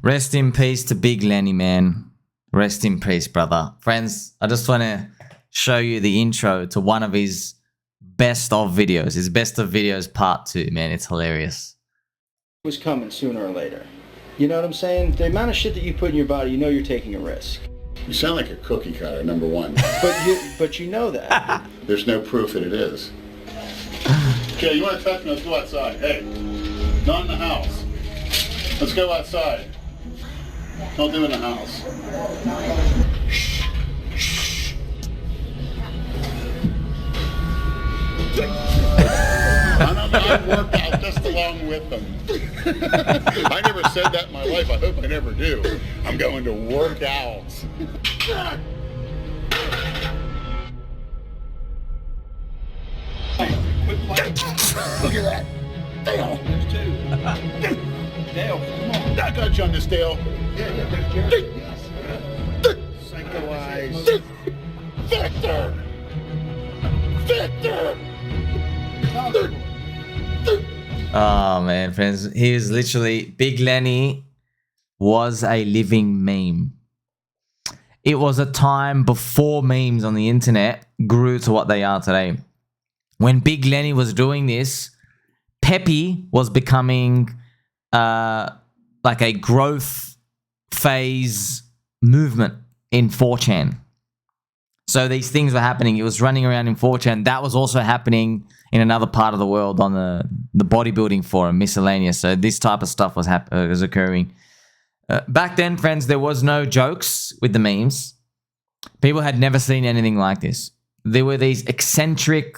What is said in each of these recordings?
Rest in peace to Big Lenny, man. Rest in peace, brother. Friends, I just want to show you the intro to one of his best of videos. His best of videos part 2, man. It's hilarious. Was coming sooner or later. You know what I'm saying? The amount of shit that you put in your body, you know you're taking a risk. You sound like a cookie cutter, number one. But you know that. There's no proof that it is. Okay, you want to touch me? Let's go outside. Hey, not in the house. Let's go outside. Don't do it in the house. I work out just along with them. I never said that in my life. I hope I never do. I'm going to work out. Look at that. Dale. There's 2. Dale, come on. I got you on this, Dale. Yeah, there's Jerry. Yes. Psycho eyes. Victor! Victor! Oh, man, friends. He was literally... Big Lenny was a living meme. It was a time before memes on the internet grew to what they are today. When Big Lenny was doing this, Peppy was becoming like a growth phase movement in 4chan. So these things were happening. It was running around in 4chan. That was also happening in another part of the world on the bodybuilding forum, miscellaneous. So this type of stuff was occurring. Back then, friends, there was no jokes with the memes. People had never seen anything like this. There were these eccentric,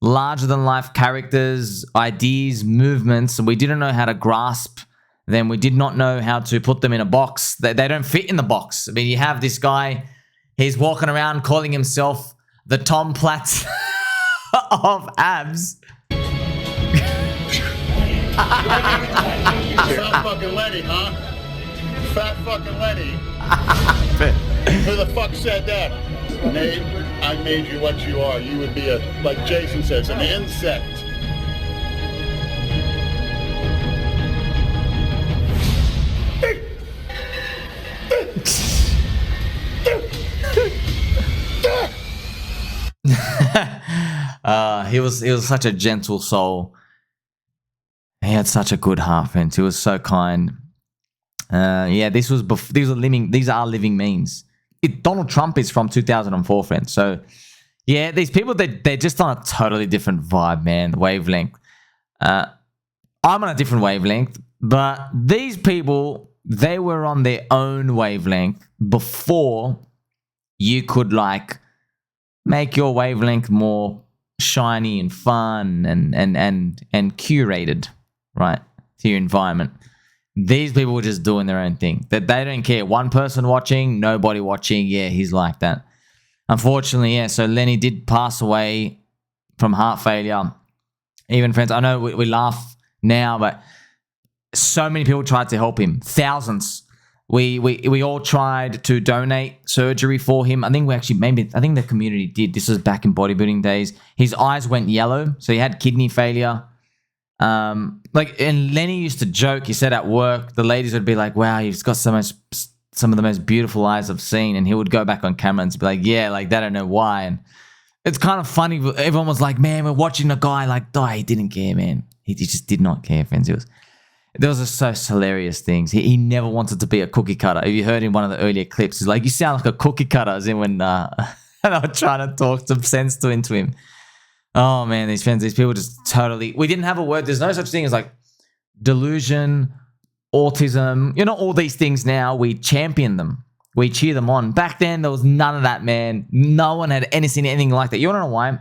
larger-than-life characters, ideas, movements. We didn't know how to grasp them. We did not know how to put them in a box. They don't fit in the box. I mean, you have this guy, he's walking around calling himself the Tom Platz of Abs. Fat fucking Lenny, huh? Fat fucking Lenny. Who the fuck said that? Nate, I made you what you are. You would be like Jason says, an insect. He was such a gentle soul. He had such a good heart, friends. He was so kind. Yeah, these are living memes. Donald Trump is from 2004, friends. So yeah, these people, they're just on a totally different vibe, man. Wavelength. I'm on a different wavelength, but these people, they were on their own wavelength before you could like make your wavelength more shiny and fun and curated, right, to your environment. These people were just doing their own thing. That they don't care. One person watching, nobody watching. Yeah, he's like that. Unfortunately, yeah. So Lenny did pass away from heart failure. Even friends, I know we laugh now, but so many people tried to help him. Thousands. We all tried to donate surgery for him. I think the community did. This was back in bodybuilding days. His eyes went yellow, so he had kidney failure. And Lenny used to joke. He said at work, the ladies would be like, "Wow, he's got some of the most beautiful eyes I've seen." And he would go back on camera and be like, "Yeah, like they don't know why." And it's kind of funny. Everyone was like, "Man, we're watching a guy like die." He didn't care, man. He just did not care, friends. There was just so hilarious things. He never wanted to be a cookie cutter. If you heard in one of the earlier clips, he's like, "You sound like a cookie cutter," as in when and I was trying to talk some sense into him. Oh man, these people just totally... We didn't have a word. There's no such thing as like delusion, autism. You know, all these things now, we champion them. We cheer them on. Back then, there was none of that, man. No one had anything like that. You want to know why?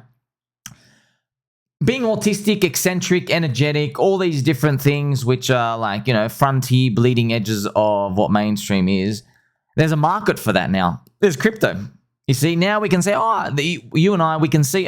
Being autistic, eccentric, energetic, all these different things which are like, you know, frontier, bleeding edges of what mainstream is. There's a market for that now. There's crypto. You see, now we can say, you and I, we can see,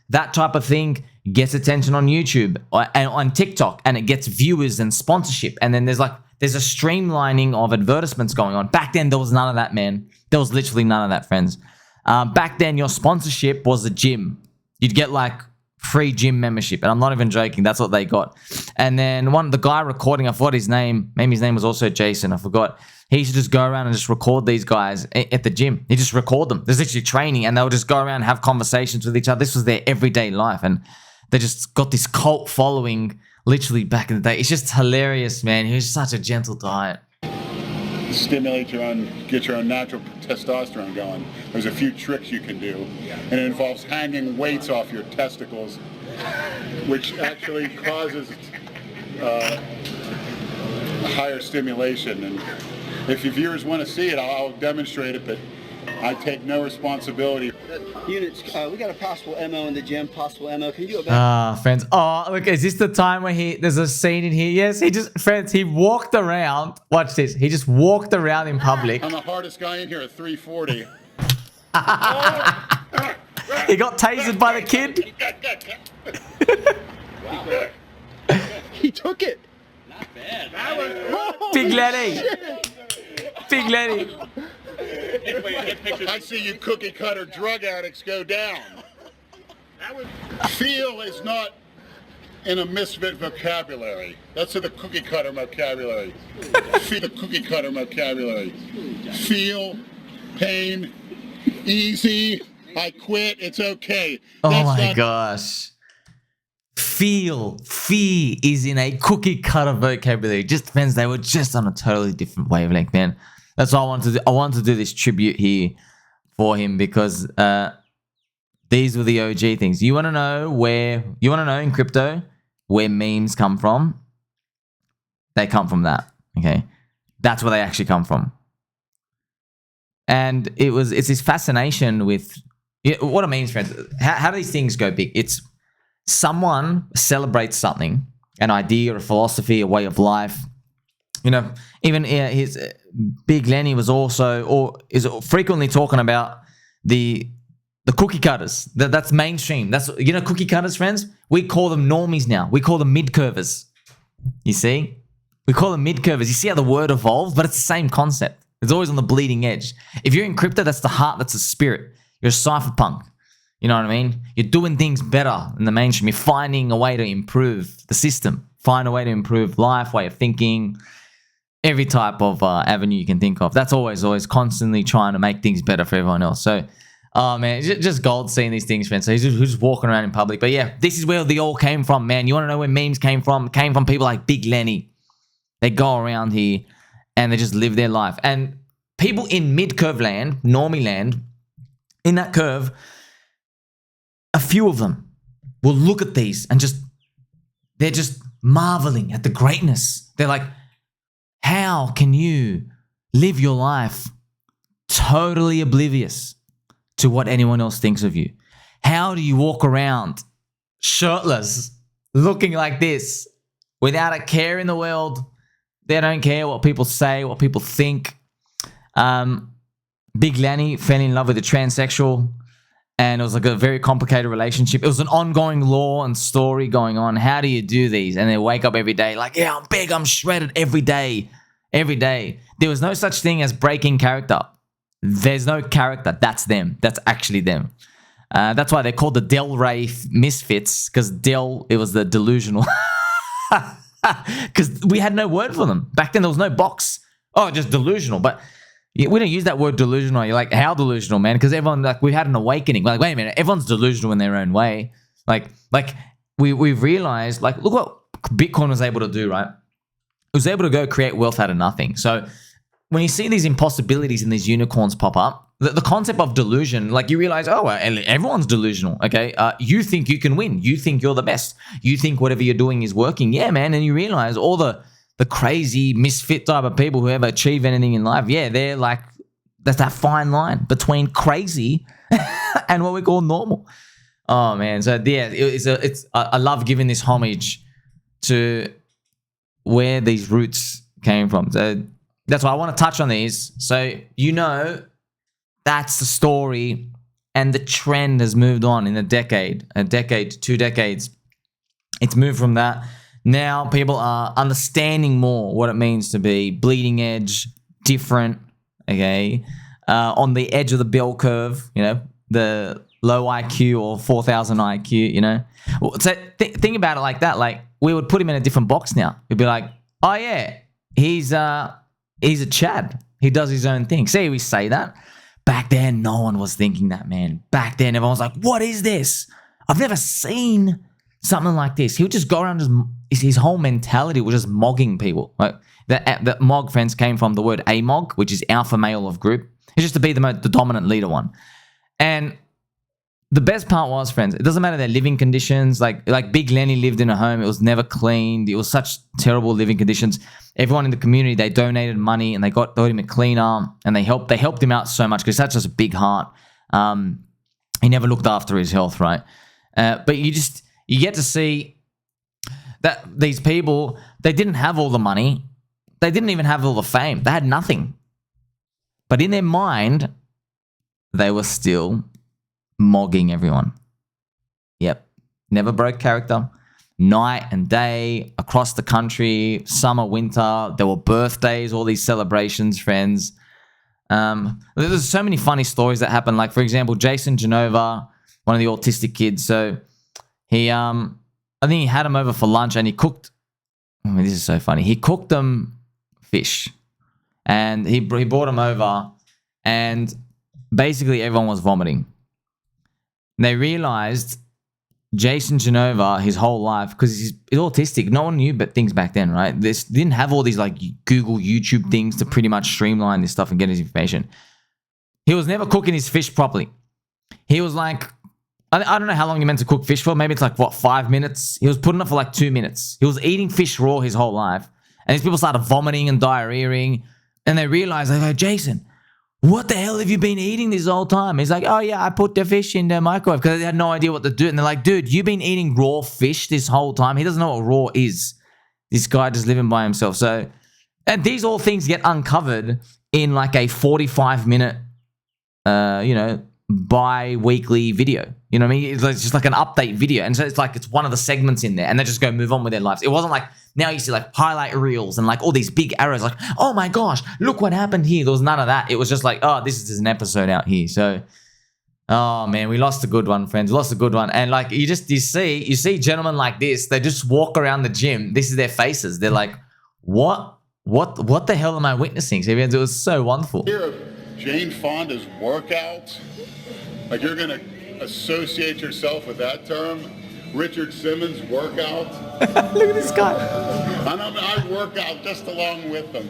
that type of thing gets attention on YouTube and on TikTok, and it gets viewers and sponsorship. And then there's a streamlining of advertisements going on. Back then, there was none of that, man. There was literally none of that, friends. Back then, your sponsorship was the gym. You'd get like free gym membership. And I'm not even joking. That's what they got. And then the guy recording, I forgot his name. Maybe his name was also Jason. I forgot. He used to just go around and just record these guys at the gym. He just record them. There's literally training, and they'll just go around and have conversations with each other. This was their everyday life, and they just got this cult following literally back in the day. It's just hilarious, man. He was such a gentle giant. Stimulate get your own natural testosterone going. There's a few tricks you can do, and it involves hanging weights off your testicles, which actually causes higher stimulation. And if your viewers want to see it, I'll demonstrate it, but I take no responsibility. Units, we got a possible MO in the gym, possible MO. Can you do it? Friends. Oh, look, is this the time where there's a scene in here? Yes, he walked around. Watch this. He just walked around in public. I'm the hardest guy in here at 340. He got tasered by the kid. He took it. Not bad. That was Big Lenny. Big Lenny. I see you cookie cutter drug addicts go down. Feel is not in a misfit vocabulary. That's in the cookie cutter vocabulary. Feel the cookie cutter vocabulary. Feel, pain, easy, I quit, it's okay. Oh my gosh. Fear is in a cookie cutter vocabulary. Just depends. They were just on a totally different wavelength, man. That's what I wanted to do. I wanted to do this tribute here for him because these were the OG things. You want to know in crypto where memes come from? They come from that. Okay, that's where they actually come from. And it's this fascination with what it means, friends. How do these things go big? It's someone celebrates something, an idea, a philosophy, a way of life. You know, even his Big Lenny was is frequently talking about the cookie cutters. That's mainstream. That's, cookie cutters, friends. We call them normies now. We call them midcurvers. You see, we call them midcurvers. You see how the word evolves, but it's the same concept. It's always on the bleeding edge. If you're in crypto, that's the heart. That's the spirit. You're a cypherpunk. You know what I mean? You're doing things better in the mainstream. You're finding a way to improve the system. Find a way to improve life, way of thinking. Every type of avenue you can think of. That's always constantly trying to make things better for everyone else. So, oh man, just gold seeing these things, friends. So he's just walking around in public. But yeah, this is where they all came from, man. You want to know where memes came from? It came from people like Big Lenny. They go around here and they just live their life. And people in mid-curve land, normie land, in that curve, a few of them will look at these and they're just marveling at the greatness. They're like, how can you live your life totally oblivious to what anyone else thinks of you? How do you walk around shirtless, looking like this, without a care in the world? They don't care what people say, what people think. Big Lenny fell in love with a transsexual, and it was like a very complicated relationship. It was an ongoing law and story going on. How do you do these? And they wake up every day like, yeah, I'm big, I'm shredded every day. Every day. There was no such thing as breaking character. There's no character. That's them. That's actually them. That's why they're called the Del Rey Misfits, because it was the delusional. Because we had no word for them. Back then, there was no box. Oh, just delusional. But we don't use that word delusional. You're like, how delusional, man? Because everyone, we had an awakening. We're like, wait a minute, everyone's delusional in their own way. Like we've realized, look what Bitcoin was able to do, right? It was able to go create wealth out of nothing. So when you see these impossibilities and these unicorns pop up, the concept of delusion, you realize, oh, well, everyone's delusional, okay? You think you can win. You think you're the best. You think whatever you're doing is working. Yeah, man. And you realize all the crazy misfit type of people who ever achieve anything in life, yeah, they're like, that's that fine line between crazy and what we call normal. Oh, man. So, yeah, I love giving this homage to where these roots came from. So that's why I want to touch on these. So, that's the story, and the trend has moved on in a decade, 2 decades. It's moved from that. Now people are understanding more what it means to be bleeding edge, different, okay, on the edge of the bell curve, the low IQ or 4,000 IQ, you know? So think about it like that. Like, we would put him in a different box now. We'd be like, oh yeah, he's a Chad. He does his own thing. See, we say that. Back then, no one was thinking that, man. Back then, everyone was like, what is this? I've never seen something like this. He would just go around, his whole mentality was just mogging people. Like, the mog, friends, came from the word amog, which is alpha male of group. It's just to be the dominant leader one. And the best part was, friends, it doesn't matter their living conditions. Like Big Lenny lived in a home. It was never cleaned. It was such terrible living conditions. Everyone in the community, they donated money and they got him a cleaner, and they helped him out so much because that's just a big heart. He never looked after his health, right? But you get to see that these people, they didn't have all the money. They didn't even have all the fame. They had nothing. But in their mind, they were still mogging everyone. Yep. Never broke character. Night and day, across the country, summer, winter. There were birthdays, all these celebrations, friends. There's so many funny stories that happen. Like, for example, Jason Genova, one of the autistic kids. So he, I think he had him over for lunch and he cooked. I mean, this is so funny. He cooked them fish. And he brought them over, and basically everyone was vomiting. And they realized Jason Genova, his whole life, because he's autistic, no one knew but things back then, right? They didn't have all these like Google, YouTube things to pretty much streamline this stuff and get his information. He was never cooking his fish properly. He was like, I don't know how long you're meant to cook fish for. Maybe it's like, 5 minutes? He was putting it for like 2 minutes. He was eating fish raw his whole life. And these people started vomiting and diarrheaing. And they realized, they go, Jason, what the hell have you been eating this whole time? He's like, oh yeah, I put the fish in the microwave because they had no idea what to do. And they're like, dude, you've been eating raw fish this whole time. He doesn't know what raw is. This guy just living by himself. So, and these all things get uncovered in like a 45-minute, bi-weekly video. You know what I mean? It's just like an update video. And so it's like, it's one of the segments in there and they just go move on with their lives. It wasn't like, now you see like highlight reels and like all these big arrows like, oh my gosh, look what happened here. There was none of that. It was just like, oh, this is an episode out here. So, oh man, we lost a good one, friends. We lost a good one. And like, you see gentlemen like this, they just walk around the gym. This is their faces. They're like, what the hell am I witnessing? So it was so wonderful. Hear of Jane Fonda's workout? Like, you're going to associate yourself with that term? Richard Simmons' workout? Look at this guy. I work out just along with them.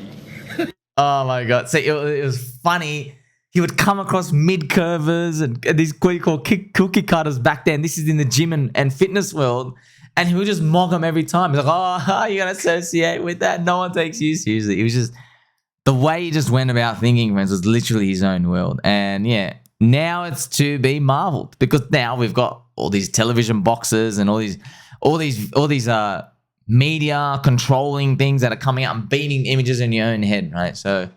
Oh my God. See, it was funny. He would come across Midcurvers and these what you call cookie cutters back then. This is in the gym and fitness world. And he would just mock them every time. He's like, oh, you're going to associate with that? No one takes you seriously. It was just, the way he just went about thinking, friends, was literally his own world. And yeah, now it's to be marveled because now we've got all these television boxes and all these media controlling things that are coming out and beaming images in your own head, right? So,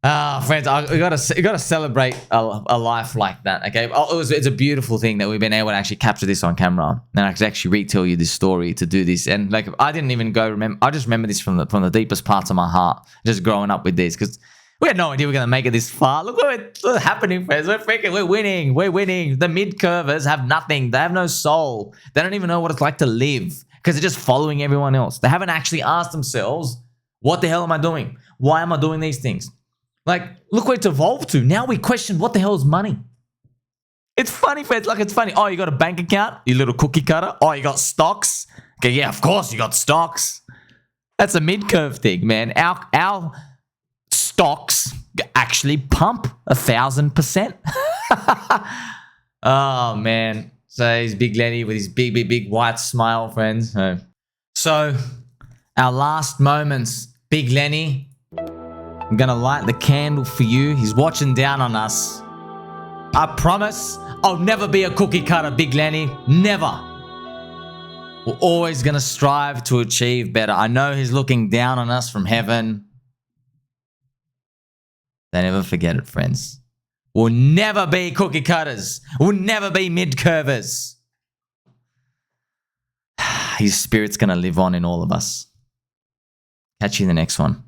friends, we gotta celebrate a life like that. Okay, it's a beautiful thing that we've been able to actually capture this on camera, and I could actually retell you this story to do this. And like, I didn't even I just remember this from the deepest parts of my heart, just growing up with this because. We had no idea we were going to make it this far. Look what's happening, friends. We're winning. We're winning. The Midcurvers have nothing. They have no soul. They don't even know what it's like to live because they're just following everyone else. They haven't actually asked themselves, what the hell am I doing? Why am I doing these things? Like, look where it's evolved to. Now we question, what the hell is money? It's funny, friends. Like, it's funny. Oh, you got a bank account? You little cookie cutter? Oh, you got stocks? Okay, yeah, of course you got stocks. That's a Midcurve thing, man. Our stocks actually pump 1,000%. Oh man. So he's Big Lenny with his big white smile, friends. So our last moments, Big Lenny. I'm gonna light the candle for you. He's watching down on us. I promise I'll never be a cookie cutter, Big Lenny. Never. We're always gonna strive to achieve better. I know he's looking down on us from heaven. Don't ever forget it, friends. We'll never be cookie cutters. We'll never be Midcurvers. His spirit's going to live on in all of us. Catch you in the next one.